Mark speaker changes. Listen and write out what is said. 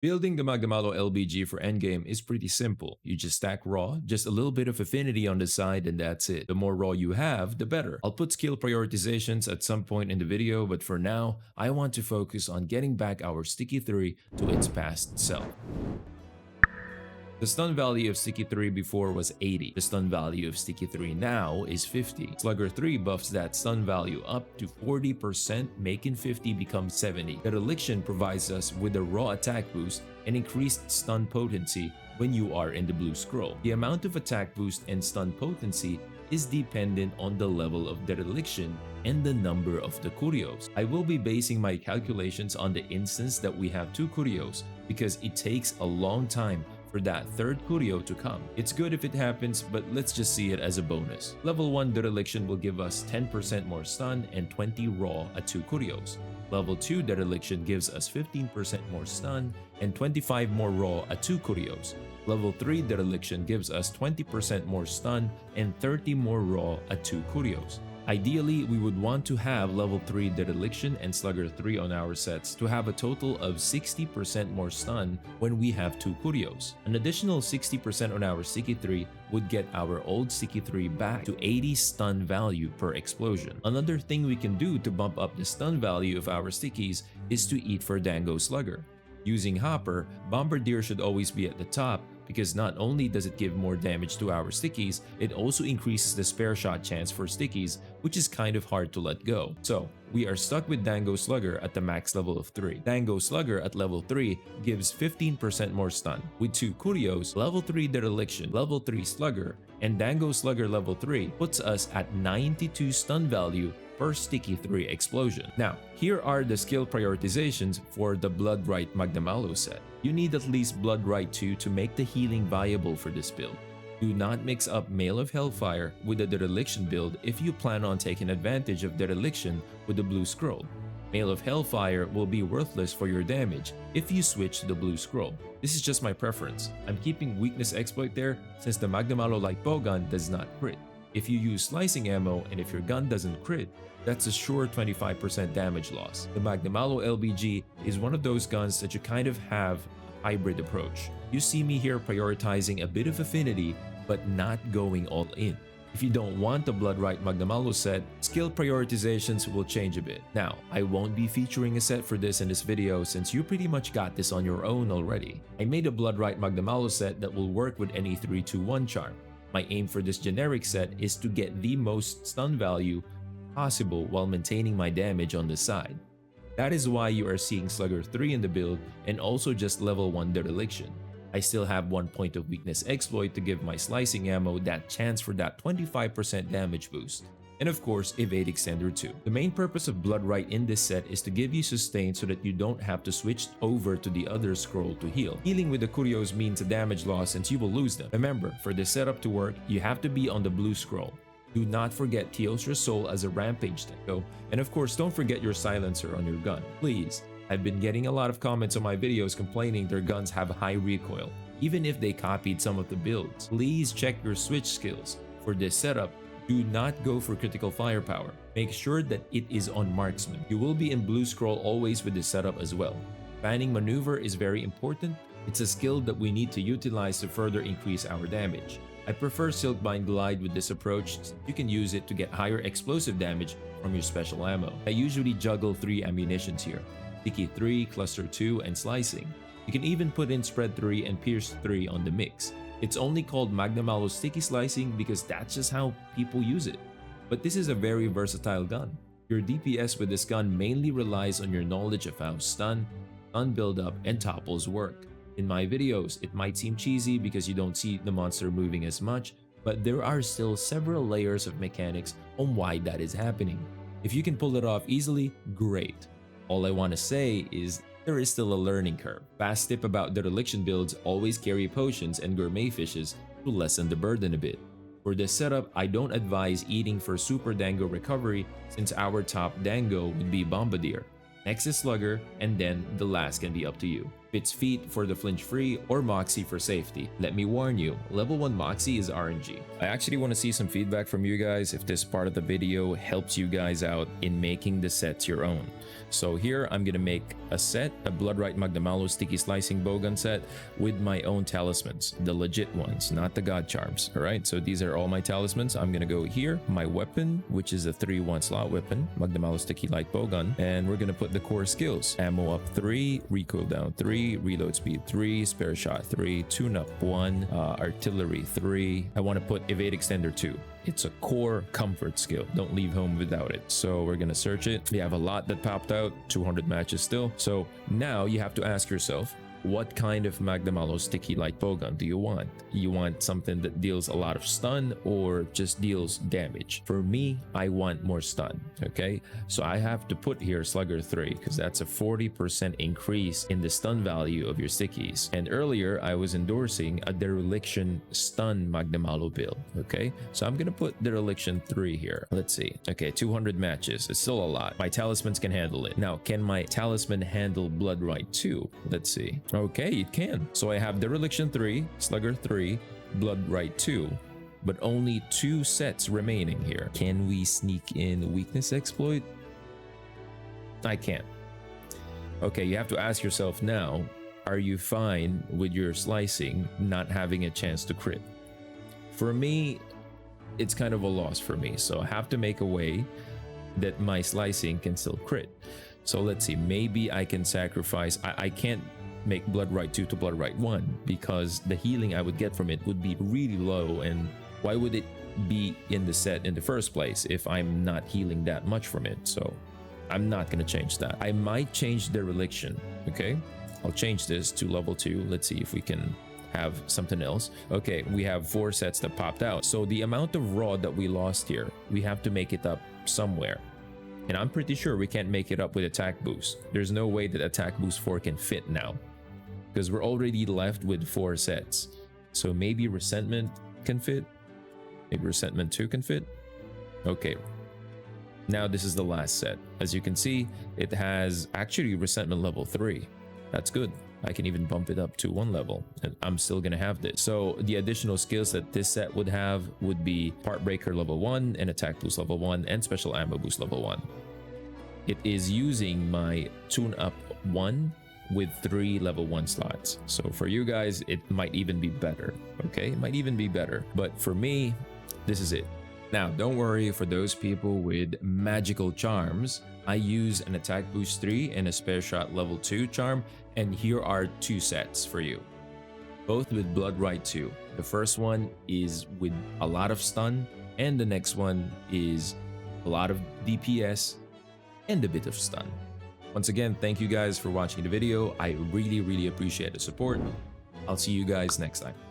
Speaker 1: Building the magnamalo LBG for endgame is pretty simple. You just stack raw, just a little bit of affinity on the side, and that's it. The more raw you have, the better. I'll put skill prioritizations at some point in the video, but for now, I want to focus on getting back our Sticky 3 to its past self. The stun value of Sticky 3 before was 80. The stun value of Sticky 3 now is 50. Slugger 3 buffs that stun value up to 40%, making 50 become 70. The Reliction provides us with a raw attack boost and increased stun potency when you are in the blue scroll. The amount of attack boost and stun potency is dependent on the level of the Reliction and the number of the Curios. I will be basing my calculations on the instance that we have 2 Curios because it takes a long time for that third Curio to come. It's good if it happens, but let's just see it as a bonus. Level 1 Dereliction will give us 10% more stun and 20 raw at 2 Curios. Level 2 Dereliction gives us 15% more stun and 25 more raw at 2 Curios. Level 3 Dereliction gives us 20% more stun and 30 more raw at 2 Curios. Ideally, we would want to have level 3 Dereliction and Slugger 3 on our sets to have a total of 60% more stun when we have 2 Curios. An additional 60% on our Sticky 3 would get our old Sticky 3 back to 80 stun value per explosion. Another thing we can do to bump up the stun value of our Stickies is to eat for Dango Slugger. Using Hopper, Bombardier should always be at the top because not only does it give more damage to our Stickies, it also increases the Spareshot chance for Stickies, which is kind of hard to let go. So, we are stuck with Dango Slugger at the max level of 3. Dango Slugger at level 3 gives 15% more stun. With 2 Curios, level 3 Dereliction, level 3 Slugger, and Dango Slugger level 3 puts us at 92 stun value per Sticky 3 explosion. Now, here are the skill prioritizations for the Bloodrite magnamalo set. You need at least Bloodrite 2 to make the healing viable for this build. Do not mix up Mail of Hellfire with the Dereliction build if you plan on taking advantage of Dereliction with the blue scroll. Mail of Hellfire will be worthless for your damage if you switch to the blue scroll. This is just my preference. I'm keeping weakness exploit there since the magnamalo Lightbowgun does not crit. If you use slicing ammo and if your gun doesn't crit, that's a sure 25% damage loss. The magnamalo LBG is one of those guns that you kind of have a hybrid approach. You see me here prioritizing a bit of affinity but not going all in. If you don't want the Bloodrite magnamalo set, skill prioritizations will change a bit. Now, I won't be featuring a set for this in this video since you pretty much got this on your own already. I made a Bloodrite magnamalo set that will work with any 3-2-1 charm. My aim for this generic set is to get the most stun value possible while maintaining my damage on the side. That is why you are seeing Slugger 3 in the build and also just level 1 Dereliction. I still have 1 point of weakness exploit to give my slicing ammo that chance for that 25% damage boost. And of course, Evade Extender 2. The main purpose of Bloodrite in this set is to give you sustain so that you don't have to switch over to the other scroll to heal. Healing with the Curios means a damage loss since you will lose them. Remember, for this setup to work, you have to be on the blue scroll. Do not forget Teostra's Soul as a rampage tank, and of course don't forget your silencer on your gun. Please, I've been getting a lot of comments on my videos complaining their guns have high recoil, even if they copied some of the builds. Please check your switch skills. For this setup, do not go for critical firepower. Make sure that it is on marksman. You will be in blue scroll always with this setup as well. Fanning maneuver is very important. It's a skill that we need to utilize to further increase our damage. I prefer Silkbind Glide with this approach since you can use it to get higher explosive damage from your special ammo. I usually juggle 3 ammunitions here. Sticky 3, Cluster 2, and Slicing. You can even put in Spread 3 and Pierce 3 on the mix. It's only called magnamalo Sticky Slicing because that's just how people use it. But this is a very versatile gun. Your DPS with this gun mainly relies on your knowledge of how stun buildup, and topples work. In my videos, it might seem cheesy because you don't see the monster moving as much, but there are still several layers of mechanics on why that is happening. If you can pull it off easily, great. All I want to say is there is still a learning curve. Fast tip about Dereliction builds: always carry potions and gourmet fishes to lessen the burden a bit. For this setup, I don't advise eating for Super Dango recovery since our top Dango would be Bombardier. Next is Slugger, and then the last can be up to you. Fits Feet for the flinch free, or Moxie for safety. Let me warn you, level 1 Moxie is RNG. I actually want to see some feedback from you guys if this part of the video helps you guys out in making the sets your own. So here I'm gonna make a set, a Bloodrite magnamalo sticky slicing bowgun set with my own talismans, the legit ones, not the god charms. All right, so these are all my talismans. I'm gonna go here, my weapon, which is a 3-1 slot weapon, magnamalo sticky light bowgun, and we're gonna put the core skills: ammo up 3, recoil down 3, reload speed 3, Spareshot 3, tune up 1, artillery 3. I want to put evade extender 2. It's a core comfort skill. Don't leave home without it. So we're gonna search it. We have a lot that popped out, 200 matches still. So now you have to ask yourself, what kind of magnamalo sticky light bowgun do you want? You want something that deals a lot of stun or just deals damage? For me, I want more stun, okay? So I have to put here Slugger 3 because that's a 40% increase in the stun value of your stickies. And earlier, I was endorsing a Dereliction stun magnamalo build, okay? So I'm gonna put Dereliction 3 here. Let's see. Okay, 200 matches. It's still a lot. My talismans can handle it. Now, can my talisman handle Bloodrite 2? Let's see. Okay, it can. So I have Dereliction 3, Slugger 3, Bloodrite 2, but only 2 sets remaining here. Can we sneak in weakness exploit? I can't. Okay, you have to ask yourself now, are you fine with your slicing not having a chance to crit? For me, it's kind of a loss for me, so I have to make a way that my slicing can still crit. So let's see, maybe I can sacrifice, I can't make Bloodrite 2 to Bloodrite 1 because the healing I would get from it would be really low, and why would it be in the set in the first place if I'm not healing that much from it? So I'm not gonna change that. I might change Dereliction, okay? I'll change this to level 2. Let's see if we can have something else. Okay, we have 4 sets that popped out. So the amount of raw that we lost here, we have to make it up somewhere. And I'm pretty sure we can't make it up with attack boost. There's no way that attack boost 4 can fit now, because we're already left with 4 sets. So maybe resentment can fit. Maybe resentment 2 can fit. Okay. Now this is the last set. As you can see, it has actually resentment level 3. That's good. I can even bump it up to 1 level and I'm still gonna have this. So the additional skills that this set would have would be Part Breaker level 1 and Attack Boost level 1 and Special Ammo Boost level 1. It is using my Tune Up 1 with 3 level 1 slots. So for you guys, it might even be better, okay? It might even be better. But for me, this is it. Now, don't worry for those people with magical charms. I use an Attack Boost 3 and a Spareshot level 2 charm, and here are 2 sets for you. Both with Bloodrite 2. The first one is with a lot of stun, and the next one is a lot of DPS and a bit of stun. Once again, thank you guys for watching the video. I really appreciate the support. I'll see you guys next time.